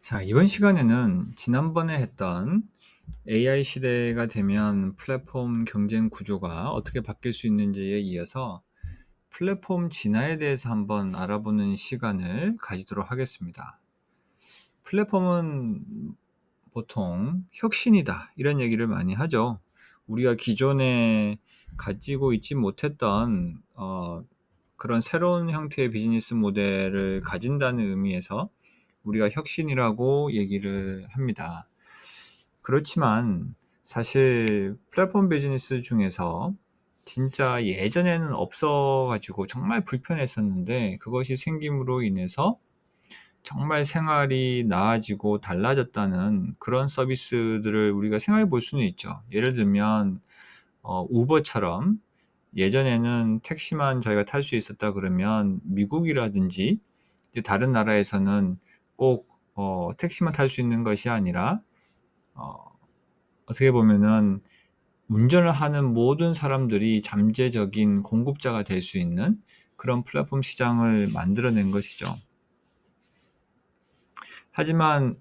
자, 이번 시간에는 지난번에 했던 AI 시대가 되면 플랫폼 경쟁 구조가 어떻게 바뀔 수 있는지에 이어서 플랫폼 진화에 대해서 한번 알아보는 시간을 가지도록 하겠습니다. 플랫폼은 보통 혁신이다, 이런 얘기를 많이 하죠. 우리가 기존에 가지고 있지 못했던 그런 새로운 형태의 비즈니스 모델을 가진다는 의미에서 우리가 혁신이라고 얘기를 합니다. 그렇지만 사실 플랫폼 비즈니스 중에서 진짜 예전에는 없어 가지고 정말 불편했었는데, 그것이 생김으로 인해서 정말 생활이 나아지고 달라졌다는 그런 서비스들을 우리가 생각해 볼 수는 있죠. 예를 들면 우버처럼 예전에는 택시만 저희가 탈 수 있었다 그러면 미국이라든지 이제 다른 나라에서는 꼭 택시만 탈 수 있는 것이 아니라 어 어떻게 보면은 운전을 하는 모든 사람들이 잠재적인 공급자가 될 수 있는 그런 플랫폼 시장을 만들어낸 것이죠. 하지만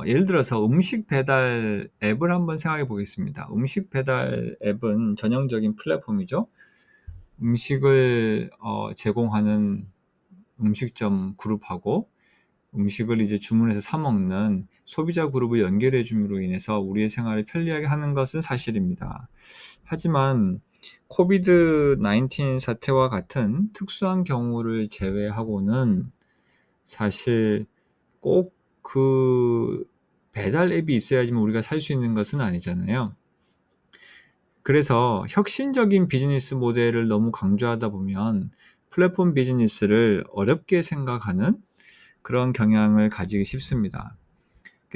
예를 들어서 음식 배달 앱을 한번 생각해 보겠습니다. 음식 배달 앱은 전형적인 플랫폼이죠. 음식을 제공하는 음식점 그룹하고 음식을 이제 주문해서 사 먹는 소비자 그룹을 연결해 줌으로 인해서 우리의 생활을 편리하게 하는 것은 사실입니다. 하지만 코비드 19 사태와 같은 특수한 경우를 제외하고는 사실 꼭 그 배달 앱이 있어야지만 우리가 살 수 있는 것은 아니잖아요. 그래서 혁신적인 비즈니스 모델을 너무 강조하다 보면 플랫폼 비즈니스를 어렵게 생각하는 그런 경향을 가지기 쉽습니다.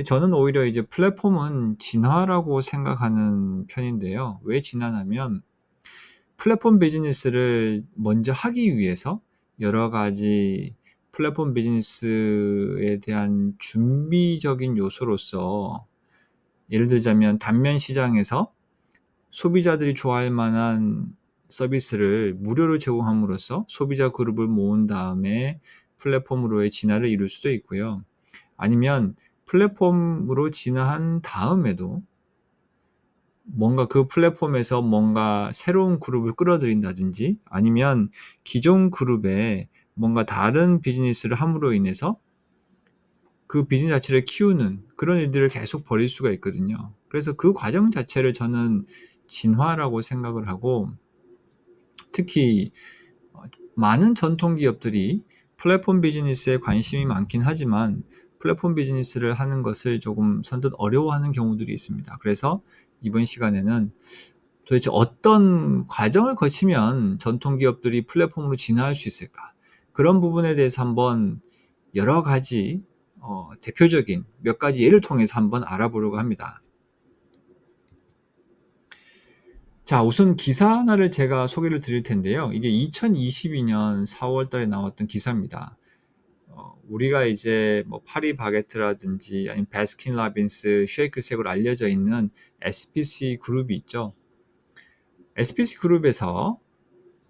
저는 오히려 이제 플랫폼은 진화라고 생각하는 편인데요. 왜 진화냐면 플랫폼 비즈니스를 먼저 하기 위해서 여러 가지 플랫폼 비즈니스에 대한 준비적인 요소로서, 예를 들자면 단면 시장에서 소비자들이 좋아할 만한 서비스를 무료로 제공함으로써 소비자 그룹을 모은 다음에 플랫폼으로의 진화를 이룰 수도 있고요. 아니면 플랫폼으로 진화한 다음에도 뭔가 그 플랫폼에서 뭔가 새로운 그룹을 끌어들인다든지, 아니면 기존 그룹에 뭔가 다른 비즈니스를 함으로 인해서 그 비즈니스 자체를 키우는 그런 일들을 계속 벌일 수가 있거든요. 그래서 그 과정 자체를 저는 진화라고 생각을 하고, 특히 많은 전통 기업들이 플랫폼 비즈니스에 관심이 많긴 하지만 플랫폼 비즈니스를 하는 것을 조금 선뜻 어려워하는 경우들이 있습니다. 그래서 이번 시간에는 도대체 어떤 과정을 거치면 전통 기업들이 플랫폼으로 진화할 수 있을까? 그런 부분에 대해서 한번 여러 가지 대표적인 몇 가지 예를 통해서 한번 알아보려고 합니다. 자, 우선 기사 하나를 제가 소개를 드릴 텐데요. 이게 2022년 4월 달에 나왔던 기사입니다. 우리가 이제 뭐 파리 바게트라든지 아니면 바스킨 라빈스, 쉐이크색으로 알려져 있는 SPC 그룹이 있죠. SPC 그룹에서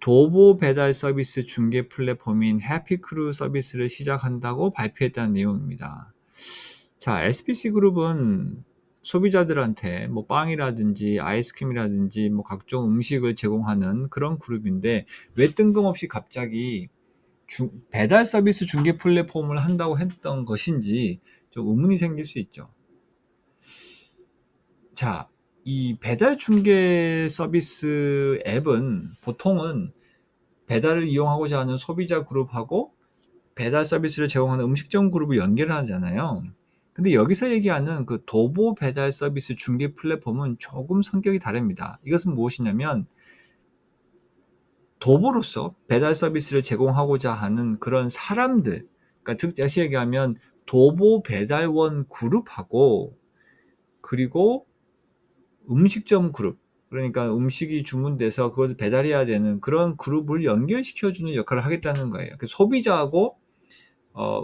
도보 배달 서비스 중개 플랫폼인 해피크루 서비스를 시작한다고 발표했다는 내용입니다. 자, SPC 그룹은 소비자들한테 뭐 빵이라든지 아이스크림이라든지 뭐 각종 음식을 제공하는 그런 그룹인데, 왜 뜬금없이 갑자기 배달 서비스 중개 플랫폼을 한다고 했던 것인지 좀 의문이 생길 수 있죠. 자, 이 배달 중개 서비스 앱은 보통은 배달을 이용하고자 하는 소비자 그룹하고 배달 서비스를 제공하는 음식점 그룹을 연결을 하잖아요. 근데 여기서 얘기하는 그 도보 배달 서비스 중개 플랫폼은 조금 성격이 다릅니다. 이것은 무엇이냐면 도보로서 배달 서비스를 제공하고자 하는 그런 사람들, 그러니까 즉 다시 얘기하면 도보 배달원 그룹하고, 그리고 음식점 그룹, 그러니까 음식이 주문돼서 그것을 배달해야 되는 그런 그룹을 연결시켜주는 역할을 하겠다는 거예요. 그 소비자하고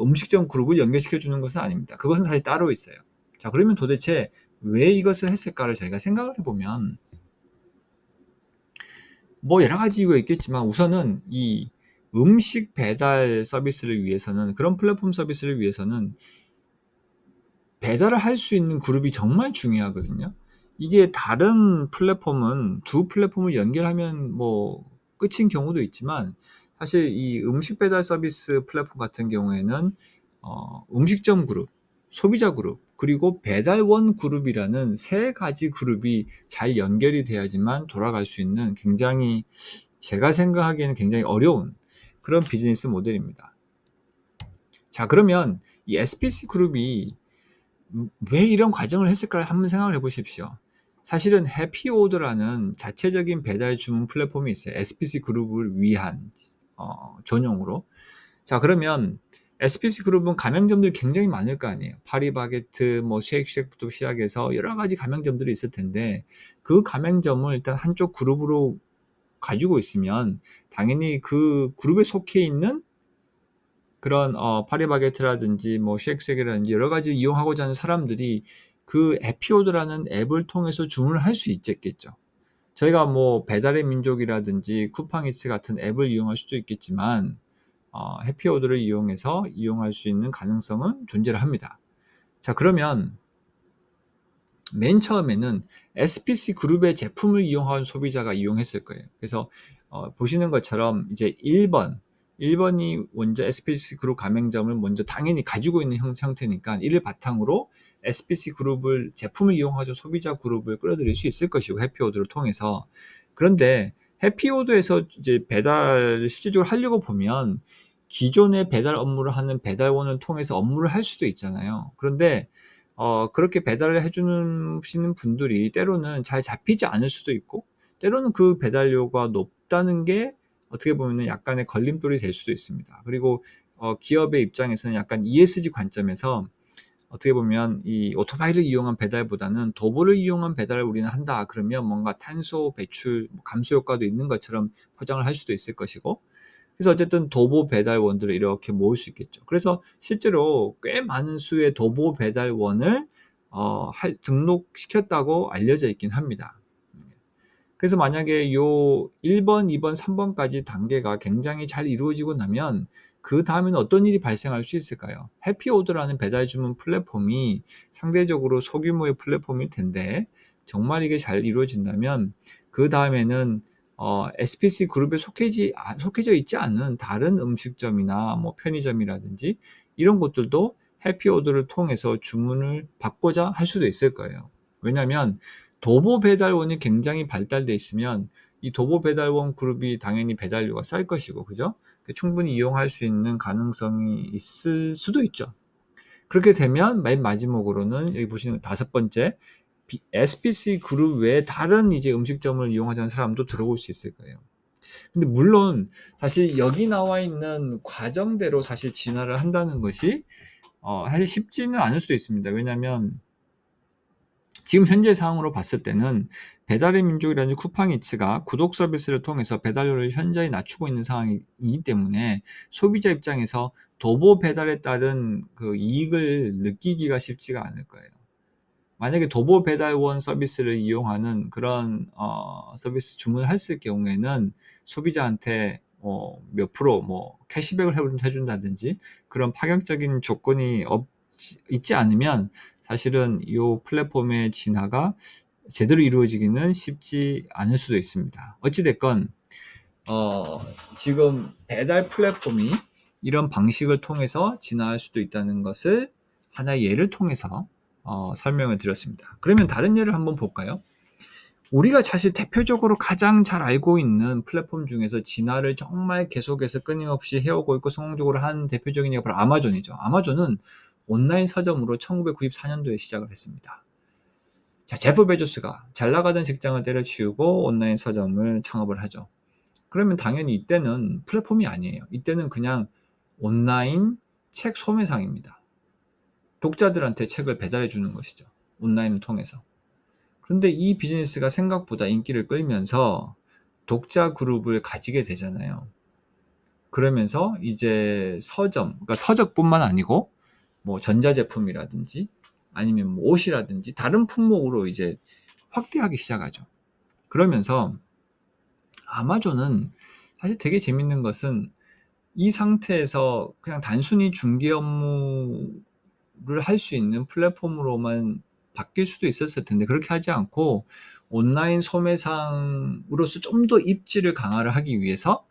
음식점 그룹을 연결시켜주는 것은 아닙니다. 그것은 사실 따로 있어요. 자, 그러면 도대체 왜 이것을 했을까를 저희가 생각을 해보면 뭐 여러 가지 이유가 있겠지만, 우선은 이 음식 배달 서비스를 위해서는, 그런 플랫폼 서비스를 위해서는 배달을 할 수 있는 그룹이 정말 중요하거든요. 이게 다른 플랫폼은 두 플랫폼을 연결하면 뭐 끝인 경우도 있지만 사실 이 음식 배달 서비스 플랫폼 같은 경우에는 음식점 그룹, 소비자 그룹, 그리고 배달원 그룹이라는 세 가지 그룹이 잘 연결이 돼야지만 돌아갈 수 있는 굉장히 제가 생각하기에는 굉장히 어려운 그런 비즈니스 모델입니다. 자, 그러면 이 SPC 그룹이 왜 이런 과정을 했을까를 한번 생각을 해보십시오. 사실은 해피오더라는 자체적인 배달 주문 플랫폼이 있어요. SPC 그룹을 위한 전용으로. 자, 그러면 SPC 그룹은 가맹점들이 굉장히 많을 거 아니에요. 파리바게트, 뭐 쉐이크쉑부터 시작해서 여러 가지 가맹점들이 있을 텐데 그 가맹점을 일단 한쪽 그룹으로 가지고 있으면 당연히 그 그룹에 속해 있는 그런 파리바게트라든지 뭐 쉑쉑이라든지 여러 가지 이용하고자 하는 사람들이 그 해피오더라는 앱을 통해서 주문을 할 수 있겠죠. 저희가 뭐 배달의 민족이라든지 쿠팡이츠 같은 앱을 이용할 수도 있겠지만 해피오더를 이용해서 이용할 수 있는 가능성은 존재를 합니다. 자, 그러면 맨 처음에는 SPC 그룹의 제품을 이용한 소비자가 이용했을 거예요. 그래서 보시는 것처럼 이제 1번이 먼저 SPC 그룹 가맹점을 먼저 당연히 가지고 있는 형태니까 이를 바탕으로 SPC 그룹을 제품을 이용하죠 소비자 그룹을 끌어들일 수 있을 것이고 해피오더를 통해서. 그런데 해피오더에서 이제 배달을 실질적으로 하려고 보면 기존의 배달 업무를 하는 배달원을 통해서 업무를 할 수도 있잖아요. 그런데 그렇게 배달을 해주시는 분들이 때로는 잘 잡히지 않을 수도 있고, 때로는 그 배달료가 높다는 게 어떻게 보면 약간의 걸림돌이 될 수도 있습니다. 그리고 기업의 입장에서는 약간 ESG 관점에서 어떻게 보면 이 오토바이를 이용한 배달보다는 도보를 이용한 배달을 우리는 한다. 그러면 뭔가 탄소 배출 감소 효과도 있는 것처럼 포장을 할 수도 있을 것이고, 그래서 어쨌든 도보 배달원들을 이렇게 모을 수 있겠죠. 그래서 실제로 꽤 많은 수의 도보 배달원을 등록시켰다고 알려져 있긴 합니다. 그래서 만약에 요 1번, 2번, 3번까지 단계가 굉장히 잘 이루어지고 나면 그 다음에는 어떤 일이 발생할 수 있을까요? 해피오더라는 배달 주문 플랫폼이 상대적으로 소규모의 플랫폼일 텐데 정말 이게 잘 이루어진다면 그 다음에는 SPC 그룹에 속해져 있지 않은 다른 음식점이나 뭐 편의점이라든지 이런 곳들도 해피오더를 통해서 주문을 받고자 할 수도 있을 거예요. 왜냐하면 도보 배달원이 굉장히 발달돼 있으면 이 도보 배달원 그룹이 당연히 배달료가 쌀 것이고, 그죠? 충분히 이용할 수 있는 가능성이 있을 수도 있죠. 그렇게 되면 맨 마지막으로는 여기 보시는 다섯 번째 SPC 그룹 외에 다른 이제 음식점을 이용하자는 사람도 들어올 수 있을 거예요. 근데 물론 사실 여기 나와 있는 과정대로 사실 진화를 한다는 것이 사실 쉽지는 않을 수도 있습니다. 왜냐하면 지금 현재 상황으로 봤을 때는 배달의 민족이라든지 쿠팡이츠가 구독 서비스를 통해서 배달료를 현저히 낮추고 있는 상황이기 때문에 소비자 입장에서 도보 배달에 따른 그 이익을 느끼기가 쉽지가 않을 거예요. 만약에 도보 배달원 서비스를 이용하는 그런 서비스 주문을 했을 경우에는 소비자한테 몇 프로 뭐 캐시백을 해준다든지 그런 파격적인 조건이 있지 않으면 사실은 이 플랫폼의 진화가 제대로 이루어지기는 쉽지 않을 수도 있습니다. 어찌됐건 지금 배달 플랫폼이 이런 방식을 통해서 진화할 수도 있다는 것을 하나의 예를 통해서 설명을 드렸습니다. 그러면 다른 예를 한번 볼까요? 우리가 사실 대표적으로 가장 잘 알고 있는 플랫폼 중에서 진화를 정말 계속해서 끊임없이 해오고 있고 성공적으로 한 대표적인 예가 바로 아마존이죠. 아마존은 온라인 서점으로 1994년도에 시작을 했습니다. 자, 제프 베조스가 잘 나가던 직장을 때려치우고 온라인 서점을 창업을 하죠. 그러면 당연히 이때는 플랫폼이 아니에요. 이때는 그냥 온라인 책 소매상입니다. 독자들한테 책을 배달해 주는 것이죠. 온라인을 통해서. 그런데 이 비즈니스가 생각보다 인기를 끌면서 독자 그룹을 가지게 되잖아요. 그러면서 이제 그러니까 서적뿐만 아니고 뭐 전자제품이라든지 아니면 뭐 옷이라든지 다른 품목으로 이제 확대하기 시작하죠. 그러면서 아마존은 사실 되게 재밌는 것은 이 상태에서 그냥 단순히 중개 업무를 할 수 있는 플랫폼으로만 바뀔 수도 있었을 텐데 그렇게 하지 않고 온라인 소매상으로서 좀 더 입지를 강화를 하기 위해서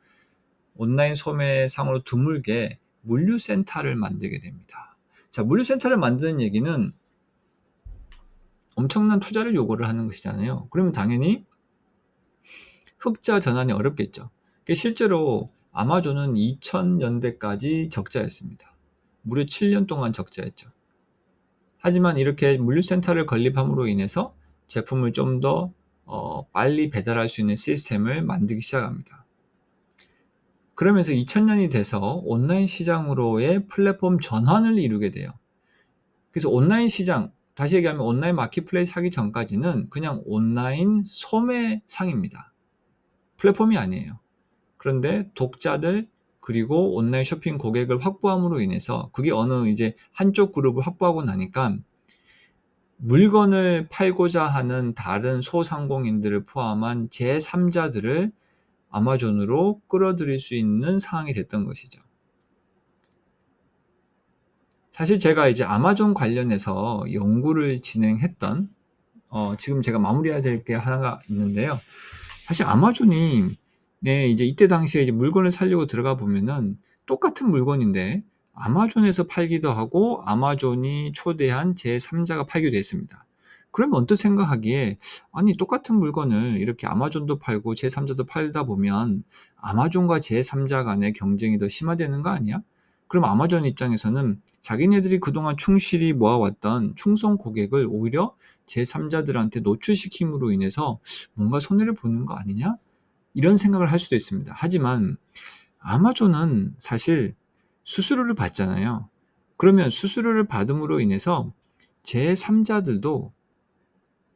온라인 소매상으로 드물게 물류센터를 만들게 됩니다. 자, 물류센터를 만드는 얘기는 엄청난 투자를 요구를 하는 것이잖아요. 그러면 당연히 흑자 전환이 어렵겠죠. 실제로 아마존은 2000년대까지 적자였습니다. 무려 7년 동안 적자였죠. 하지만 이렇게 물류센터를 건립함으로 인해서 제품을 좀 더 빨리 배달할 수 있는 시스템을 만들기 시작합니다. 그러면서 2000년이 돼서 온라인 시장으로의 플랫폼 전환을 이루게 돼요. 그래서 온라인 시장, 다시 얘기하면 온라인 마켓플레이스 하기 전까지는 그냥 온라인 소매상입니다. 플랫폼이 아니에요. 그런데 독자들 그리고 온라인 쇼핑 고객을 확보함으로 인해서 그게 어느 이제 한쪽 그룹을 확보하고 나니까 물건을 팔고자 하는 다른 소상공인들을 포함한 제3자들을 아마존으로 끌어들일 수 있는 상황이 됐던 것이죠. 사실 제가 이제 아마존 관련해서 연구를 진행했던 지금 제가 마무리해야 될 게 하나가 있는데요. 사실 아마존이 네, 이제 이때 당시에 이제 물건을 사려고 들어가 보면은 똑같은 물건인데 아마존에서 팔기도 하고 아마존이 초대한 제3자가 팔기도 했습니다. 그러면 언뜻 생각하기에 아니 똑같은 물건을 이렇게 아마존도 팔고 제3자도 팔다 보면 아마존과 제3자 간의 경쟁이 더 심화되는 거 아니야? 그럼 아마존 입장에서는 자기네들이 그동안 충실히 모아왔던 충성 고객을 오히려 제3자들한테 노출시킴으로 인해서 뭔가 손해를 보는 거 아니냐? 이런 생각을 할 수도 있습니다. 하지만 아마존은 사실 수수료를 받잖아요. 그러면 수수료를 받음으로 인해서 제3자들도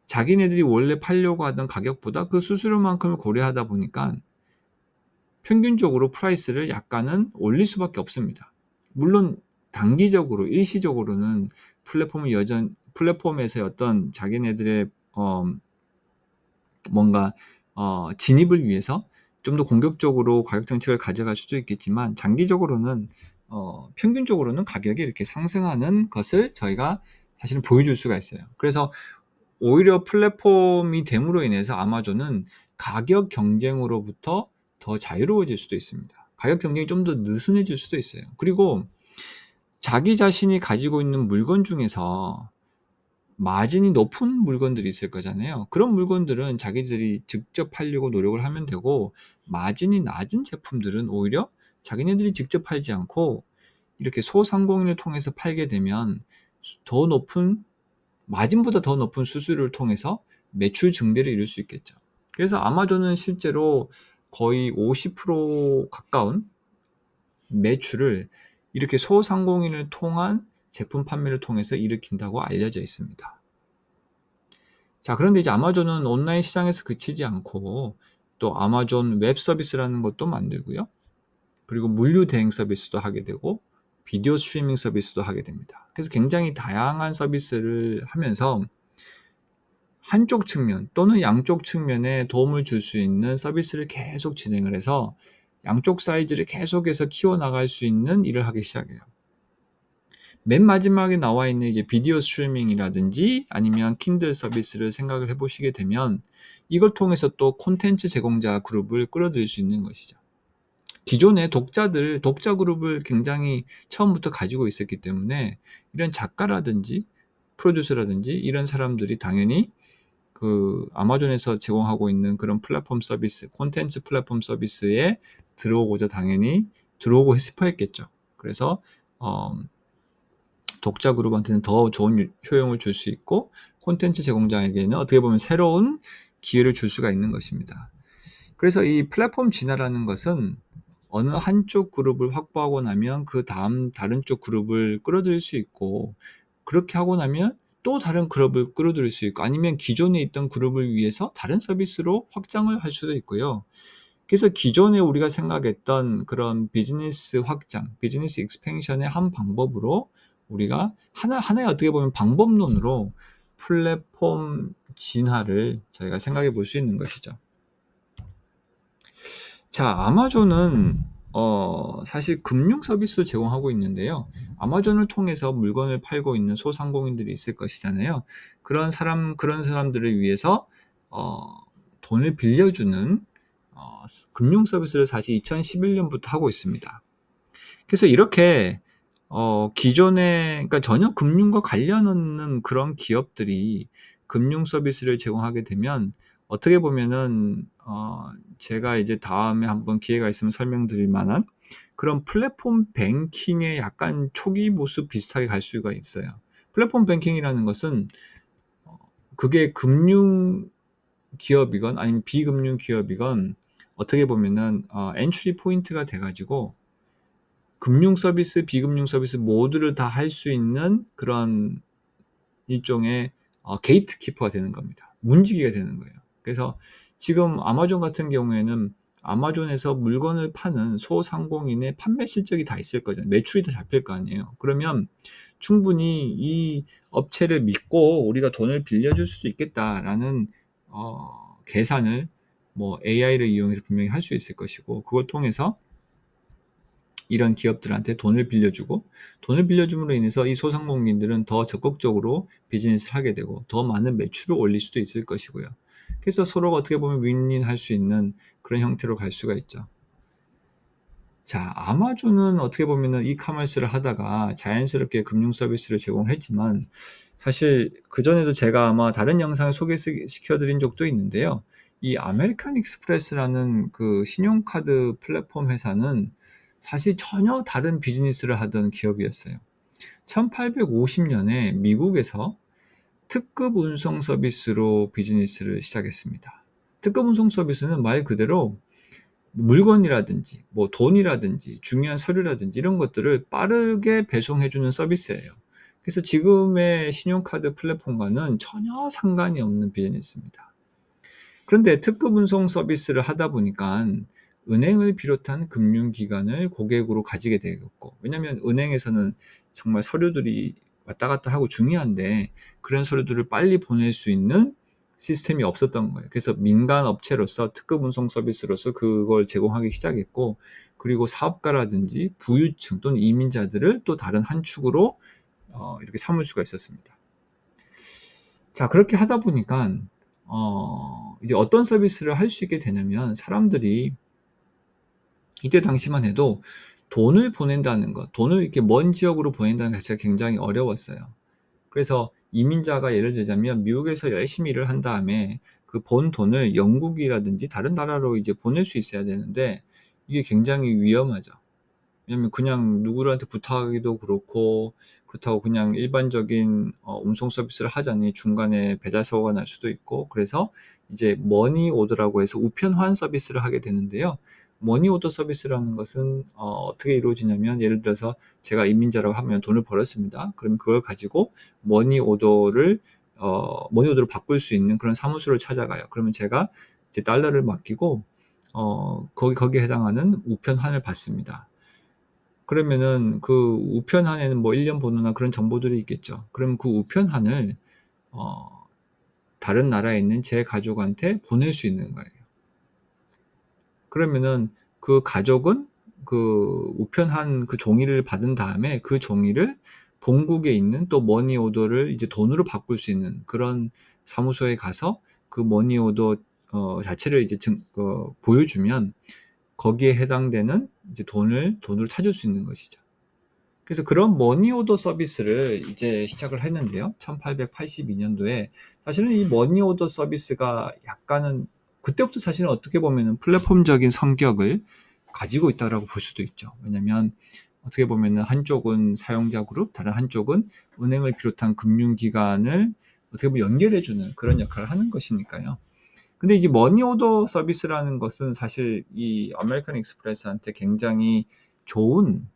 자기네들이 원래 팔려고 하던 가격보다 그 수수료만큼을 고려하다 보니까 평균적으로 프라이스를 약간은 올릴 수밖에 없습니다. 물론 단기적으로 일시적으로는 플랫폼에서의 어떤 자기네들의 뭔가 진입을 위해서 좀 더 공격적으로 가격 정책을 가져갈 수도 있겠지만 장기적으로는 평균적으로는 가격이 이렇게 상승하는 것을 저희가 사실은 보여줄 수가 있어요. 그래서 오히려 플랫폼이 됨으로 인해서 아마존은 가격 경쟁으로부터 더 자유로워질 수도 있습니다. 가격 경쟁이 좀 더 느슨해질 수도 있어요. 그리고 자기 자신이 가지고 있는 물건 중에서 마진이 높은 물건들이 있을 거잖아요. 그런 물건들은 자기들이 직접 팔려고 노력을 하면 되고 마진이 낮은 제품들은 오히려 자기네들이 직접 팔지 않고 이렇게 소상공인을 통해서 팔게 되면 더 높은 마진보다 더 높은 수수료를 통해서 매출 증대를 이룰 수 있겠죠. 그래서 아마존은 실제로 거의 50% 가까운 매출을 이렇게 소상공인을 통한 제품 판매를 통해서 일으킨다고 알려져 있습니다. 자, 그런데 이제 아마존은 온라인 시장에서 그치지 않고 또 아마존 웹 서비스라는 것도 만들고요. 그리고 물류 대행 서비스도 하게 되고 비디오 스트리밍 서비스도 하게 됩니다. 그래서 굉장히 다양한 서비스를 하면서 한쪽 측면 또는 양쪽 측면에 도움을 줄 수 있는 서비스를 계속 진행을 해서 양쪽 사이즈를 계속해서 키워나갈 수 있는 일을 하기 시작해요. 맨 마지막에 나와 있는 이제 비디오 스트리밍이라든지 아니면 킨들 서비스를 생각을 해보시게 되면 이걸 통해서 또 콘텐츠 제공자 그룹을 끌어들일 수 있는 것이죠. 기존의 독자 그룹을 굉장히 처음부터 가지고 있었기 때문에 이런 작가라든지 프로듀서라든지 이런 사람들이 당연히 그 아마존에서 제공하고 있는 그런 플랫폼 서비스, 콘텐츠 플랫폼 서비스에 들어오고자 당연히 들어오고 싶어 했겠죠. 그래서 독자 그룹한테는 더 좋은 효용을 줄 수 있고 콘텐츠 제공자에게는 어떻게 보면 새로운 기회를 줄 수가 있는 것입니다. 그래서 이 플랫폼 진화라는 것은 어느 한쪽 그룹을 확보하고 나면 그 다음 다른 쪽 그룹을 끌어들일 수 있고 그렇게 하고 나면 또 다른 그룹을 끌어들일 수 있고 아니면 기존에 있던 그룹을 위해서 다른 서비스로 확장을 할 수도 있고요. 그래서 기존에 우리가 생각했던 그런 비즈니스 확장, 비즈니스 익스펜션의 한 방법으로 우리가 하나의 어떻게 보면 방법론으로 플랫폼 진화를 저희가 생각해 볼 수 있는 것이죠. 자, 아마존은 사실 금융 서비스도 제공하고 있는데요. 아마존을 통해서 물건을 팔고 있는 소상공인들이 있을 것이잖아요. 그런 사람들을 위해서 어 돈을 빌려주는 금융 서비스를 사실 2011 년부터 하고 있습니다. 그래서 이렇게 기존에 그러니까 전혀 금융과 관련 없는 그런 기업들이 금융 서비스를 제공하게 되면 어떻게 보면은 제가 이제 다음에 한번 기회가 있으면 설명드릴 만한 그런 플랫폼 뱅킹의 약간 초기 모습 비슷하게 갈 수가 있어요. 플랫폼 뱅킹이라는 것은 그게 금융 기업이건 아니면 비금융 기업이건 어떻게 보면은 엔트리 포인트가 돼 가지고 금융 서비스, 비금융 서비스 모두를 다 할 수 있는 그런 일종의 게이트 키퍼가 되는 겁니다. 문지기가 되는 거예요. 그래서 지금 아마존 같은 경우에는 아마존에서 물건을 파는 소상공인의 판매 실적이 다 있을 거잖아요. 매출이 다 잡힐 거 아니에요. 그러면 충분히 이 업체를 믿고 우리가 돈을 빌려줄 수 있겠다라는 계산을 뭐 AI를 이용해서 분명히 할 수 있을 것이고, 그걸 통해서 이런 기업들한테 돈을 빌려주고, 돈을 빌려줌으로 인해서 이 소상공인들은 더 적극적으로 비즈니스를 하게 되고 더 많은 매출을 올릴 수도 있을 것이고요. 그래서 서로가 어떻게 보면 윈윈할 수 있는 그런 형태로 갈 수가 있죠. 자, 아마존은 어떻게 보면은 이커머스를 하다가 자연스럽게 금융 서비스를 제공했지만, 사실 그전에도 제가 아마 다른 영상을 소개시켜 드린 적도 있는데요. 이 아메리칸 익스프레스라는 그 신용카드 플랫폼 회사는 사실 전혀 다른 비즈니스를 하던 기업이었어요. 1850년에 미국에서 특급 운송 서비스로 비즈니스를 시작했습니다. 특급 운송 서비스는 말 그대로 물건이라든지 뭐 돈이라든지 중요한 서류라든지 이런 것들을 빠르게 배송해 주는 서비스예요. 그래서 지금의 신용카드 플랫폼과는 전혀 상관이 없는 비즈니스입니다. 그런데 특급 운송 서비스를 하다 보니까 은행을 비롯한 금융기관을 고객으로 가지게 되었고, 왜냐하면 은행에서는 정말 서류들이 왔다 갔다 하고 중요한데 그런 서류들을 빨리 보낼 수 있는 시스템이 없었던 거예요. 그래서 민간 업체로서 특급 운송 서비스로서 그걸 제공하기 시작했고, 그리고 사업가라든지 부유층 또는 이민자들을 또 다른 한 축으로 이렇게 삼을 수가 있었습니다. 자, 그렇게 하다 보니까 이제 어떤 서비스를 할 수 있게 되냐면, 사람들이 이때 당시만 해도 돈을 보낸다는 것, 돈을 이렇게 먼 지역으로 보낸다는 것 자체가 굉장히 어려웠어요. 그래서 이민자가 예를 들자면 미국에서 열심히 일을 한 다음에 그 번 돈을 영국이라든지 다른 나라로 이제 보낼 수 있어야 되는데, 이게 굉장히 위험하죠. 왜냐면 그냥 누구한테 부탁하기도 그렇고, 그렇다고 그냥 일반적인 운송 서비스를 하자니 중간에 배달 사고가 날 수도 있고, 그래서 이제 머니 오더라고 해서 우편 환 서비스를 하게 되는데요. 머니 오더 서비스라는 것은 어떻게 이루어지냐면, 예를 들어서 제가 이민자라고 하면 돈을 벌었습니다. 그럼 그걸 가지고 머니 오더를 바꿀 수 있는 그런 사무소를 찾아가요. 그러면 제가 이제 달러를 맡기고 거기에 해당하는 우편환을 받습니다. 그러면은 그 우편함에는 뭐 1년 번호나 그런 정보들이 있겠죠. 그럼 그 우편함을 어 다른 나라에 있는 제 가족한테 보낼 수 있는 거예요. 그러면은 그 가족은 그 우편한 그 종이를 받은 다음에 그 종이를 본국에 있는 또 머니 오더를 이제 돈으로 바꿀 수 있는 그런 사무소에 가서 그 머니 오더 자체를 이제 보여주면 거기에 해당되는 이제 돈으로 찾을 수 있는 것이죠. 그래서 그런 머니 오더 서비스를 이제 시작을 했는데요. 1882 년도에 사실은 이 머니 오더 서비스가 약간은 그때부터 사실은 어떻게 보면은 플랫폼적인 성격을 가지고 있다라고 볼 수도 있죠. 왜냐면 어떻게 보면은 한쪽은 사용자 그룹, 다른 한쪽은 은행을 비롯한 금융기관을 어떻게 보면 연결해 주는 그런 역할을 하는 것이니까요. 근데 이제 머니 오더 서비스라는 것은 사실 이 아메리칸 익스프레스한테 굉장히 좋은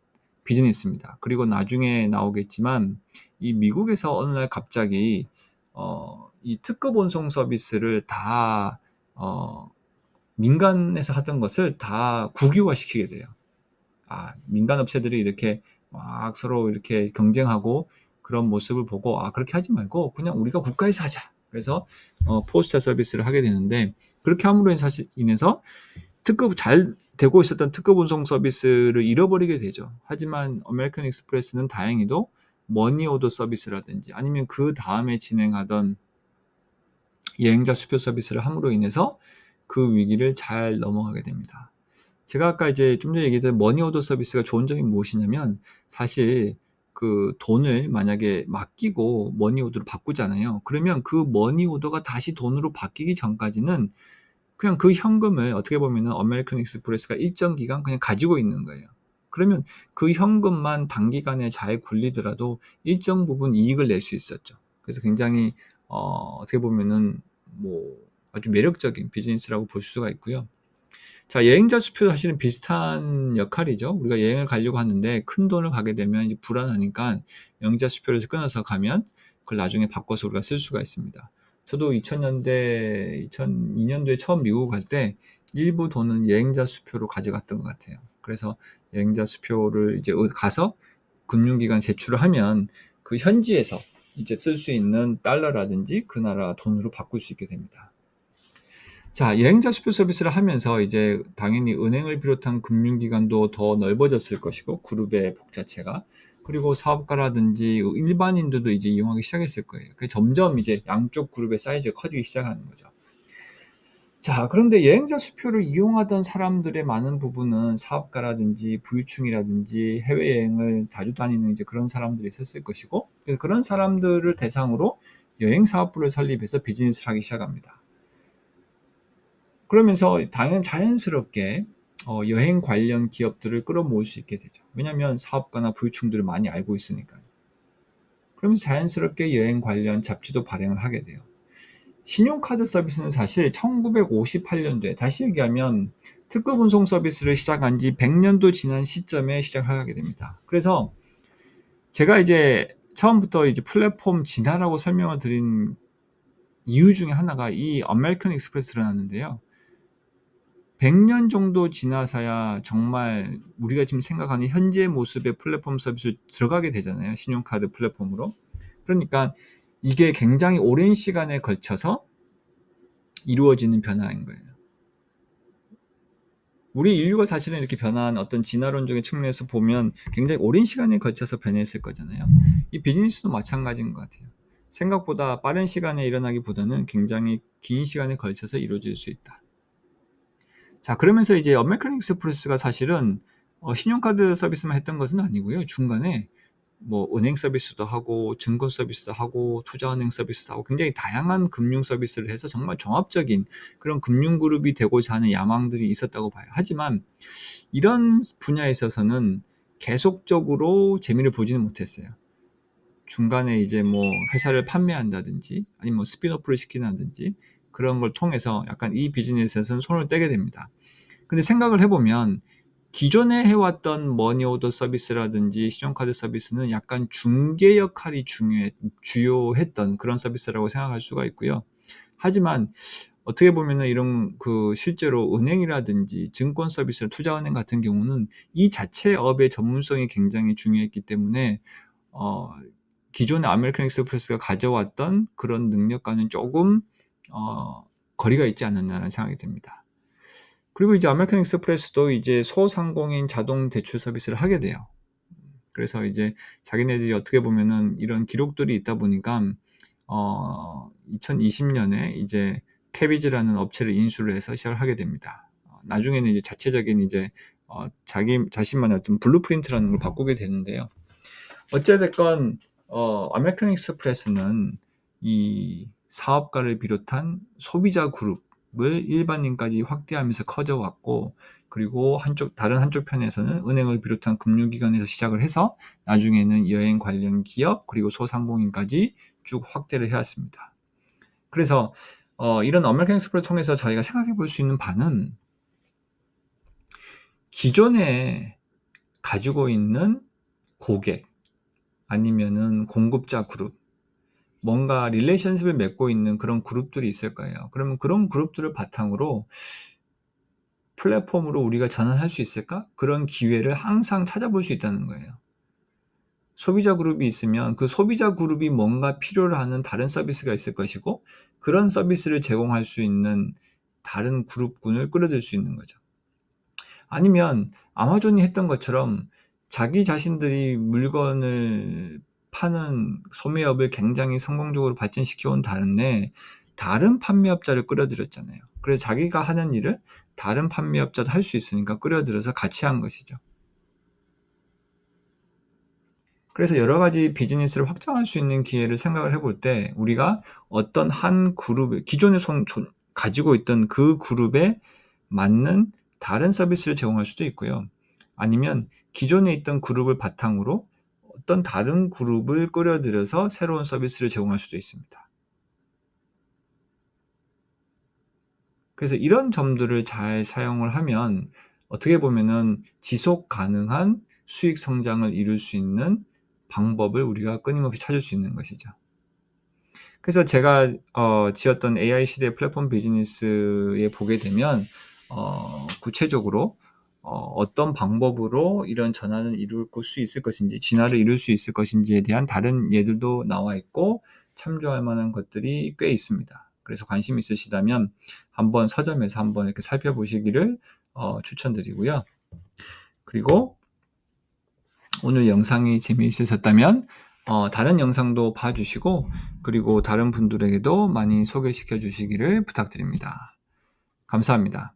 비즈니스입니다. 그리고 나중에 나오겠지만 이 미국에서 어느 날 갑자기 이 특급 운송 서비스를 다 민간에서 하던 것을 다 국유화시키게 돼요. 민간 업체들이 이렇게 막 서로 이렇게 경쟁하고 그런 모습을 보고, 그렇게 하지 말고 그냥 우리가 국가에서 하자. 그래서 포스타 서비스를 하게 되는데, 그렇게 함으로 인해서 특급 되고 있었던 특급 운송 서비스를 잃어버리게 되죠. 하지만 아메리칸 익스프레스는 다행히도 머니 오더 서비스라든지 아니면 그 다음에 진행하던 여행자 수표 서비스를 함으로 인해서 그 위기를 잘 넘어가게 됩니다. 제가 아까 이제 좀 전에 얘기했던 머니 오더 서비스가 좋은 점이 무엇이냐면 사실 그 돈을 만약에 맡기고 머니 오더로 바꾸잖아요. 그러면 그 머니 오더가 다시 돈으로 바뀌기 전까지는 그냥 그 현금을 어떻게 보면은 아메리칸 익스프레스가 일정 기간 그냥 가지고 있는 거예요. 그러면 그 현금만 단기간에 잘 굴리더라도 일정 부분 이익을 낼 수 있었죠. 그래서 굉장히 어떻게 보면은 뭐 아주 매력적인 비즈니스라고 볼 수가 있고요. 자, 여행자 수표도 사실은 비슷한 역할이죠. 우리가 여행을 가려고 하는데 큰 돈을 가게 되면 이제 불안하니까 여행자 수표를 끊어서 가면 그걸 나중에 바꿔서 우리가 쓸 수가 있습니다. 저도 2002년도에 처음 미국 갈 때 일부 돈은 여행자 수표로 가져갔던 것 같아요. 그래서 여행자 수표를 이제 가서 금융기관 제출을 하면 그 현지에서 이제 쓸 수 있는 달러라든지 그 나라 돈으로 바꿀 수 있게 됩니다. 자, 여행자 수표 서비스를 하면서 이제 당연히 은행을 비롯한 금융기관도 더 넓어졌을 것이고, 그룹의 폭 자체가. 그리고 사업가라든지 일반인들도 이제 이용하기 시작했을 거예요. 점점 이제 양쪽 그룹의 사이즈가 커지기 시작하는 거죠. 자, 그런데 여행자 수표를 이용하던 사람들의 많은 부분은 사업가라든지 부유층이라든지 해외여행을 자주 다니는 이제 그런 사람들이 있었을 것이고, 그런 사람들을 대상으로 여행 사업부를 설립해서 비즈니스를 하기 시작합니다. 그러면서 당연 자연스럽게 여행 관련 기업들을 끌어모을 수 있게 되죠. 왜냐하면 사업가나 부유층들을 많이 알고 있으니까요. 그러면서 자연스럽게 여행 관련 잡지도 발행을 하게 돼요. 신용카드 서비스는 사실 1958년도에 다시 얘기하면 특급 운송 서비스를 시작한 지 100년도 지난 시점에 시작하게 됩니다. 그래서 제가 이제 처음부터 이제 플랫폼 진화라고 설명을 드린 이유 중에 하나가 이 아메리칸 익스프레스를 하는데요. 100년 정도 지나서야 정말 우리가 지금 생각하는 현재 모습의 플랫폼 서비스를 들어가게 되잖아요. 신용카드 플랫폼으로. 그러니까 이게 굉장히 오랜 시간에 걸쳐서 이루어지는 변화인 거예요. 우리 인류가 사실은 이렇게 변화한 어떤 진화론적인 측면에서 보면 굉장히 오랜 시간에 걸쳐서 변했을 거잖아요. 이 비즈니스도 마찬가지인 것 같아요. 생각보다 빠른 시간에 일어나기보다는 굉장히 긴 시간에 걸쳐서 이루어질 수 있다. 자, 그러면서 이제 아메리칸 익스프레스가 사실은 신용카드 서비스만 했던 것은 아니고요. 중간에 뭐 은행 서비스도 하고 증권 서비스도 하고 투자은행 서비스도 하고 굉장히 다양한 금융 서비스를 해서 정말 종합적인 그런 금융 그룹이 되고자 하는 야망들이 있었다고 봐요. 하지만 이런 분야에 있어서는 계속적으로 재미를 보지는 못했어요. 중간에 이제 뭐 회사를 판매한다든지 아니면 뭐 스핀오프를 시킨다든지 그런 걸 통해서 약간 이 비즈니스에서는 손을 떼게 됩니다. 근데 생각을 해보면 기존에 해왔던 머니오더 서비스라든지 신용카드 서비스는 약간 중개 역할이 주요했던 그런 서비스라고 생각할 수가 있고요. 하지만 어떻게 보면은 이런 그 실제로 은행이라든지 증권 서비스, 투자은행 같은 경우는 이 자체 업의 전문성이 굉장히 중요했기 때문에 어, 기존의 아메리칸 익스프레스가 가져왔던 그런 능력과는 조금 거리가 있지 않았나라는 생각이 듭니다. 그리고 이제 아메리칸 익스프레스도 이제 소상공인 자동 대출 서비스를 하게 돼요. 그래서 이제 자기네들이 어떻게 보면은 이런 기록들이 있다 보니까 2020년에 이제 캐비즈라는 업체를 인수를 해서 시작을 하게 됩니다. 나중에는 이제 자체적인 이제 자기 자신만의 어떤 블루프린트라는 걸 바꾸게 되는데요. 어찌됐건 아메리칸 익스프레스는 이 사업가를 비롯한 소비자 그룹을 일반인까지 확대하면서 커져왔고, 그리고 다른 한쪽 편에서는 은행을 비롯한 금융기관에서 시작을 해서 나중에는 여행 관련 기업 그리고 소상공인까지 쭉 확대를 해왔습니다. 그래서 이런 아메리칸 익스프레스를 통해서 저희가 생각해 볼 수 있는 바는 기존에 가지고 있는 고객 아니면은 공급자 그룹, 뭔가 릴레이션십을 맺고 있는 그런 그룹들이 있을 거예요. 그러면 그런 그룹들을 바탕으로 플랫폼으로 우리가 전환할 수 있을까? 그런 기회를 항상 찾아볼 수 있다는 거예요. 소비자 그룹이 있으면 그 소비자 그룹이 뭔가 필요로 하는 다른 서비스가 있을 것이고, 그런 서비스를 제공할 수 있는 다른 그룹군을 끌어들 수 있는 거죠. 아니면 아마존이 했던 것처럼 자기 자신들이 물건을 파는 소매업을 굉장히 성공적으로 발전시켜 온 다음에 다른 판매업자를 끌어들였잖아요. 그래서 자기가 하는 일을 다른 판매업자도 할 수 있으니까 끌어들여서 같이 한 것이죠. 그래서 여러 가지 비즈니스를 확장할 수 있는 기회를 생각을 해볼 때 우리가 어떤 한 그룹, 기존에 가지고 있던 그 그룹에 맞는 다른 서비스를 제공할 수도 있고요. 아니면 기존에 있던 그룹을 바탕으로 어떤 다른 그룹을 끌어들여서 새로운 서비스를 제공할 수도 있습니다. 그래서 이런 점들을 잘 사용을 하면 어떻게 보면은 지속 가능한 수익 성장을 이룰 수 있는 방법을 우리가 끊임없이 찾을 수 있는 것이죠. 그래서 제가 지었던 AI 시대 플랫폼 비즈니스에 보게 되면 구체적으로 어떤 방법으로 이런 전환을 이룰 수 있을 것인지, 진화를 이룰 수 있을 것인지에 대한 다른 예들도 나와 있고 참조할 만한 것들이 꽤 있습니다. 그래서 관심 있으시다면 한번 서점에서 한번 이렇게 살펴보시기를 추천드리고요. 그리고 오늘 영상이 재미있으셨다면 다른 영상도 봐주시고 그리고 다른 분들에게도 많이 소개시켜 주시기를 부탁드립니다. 감사합니다.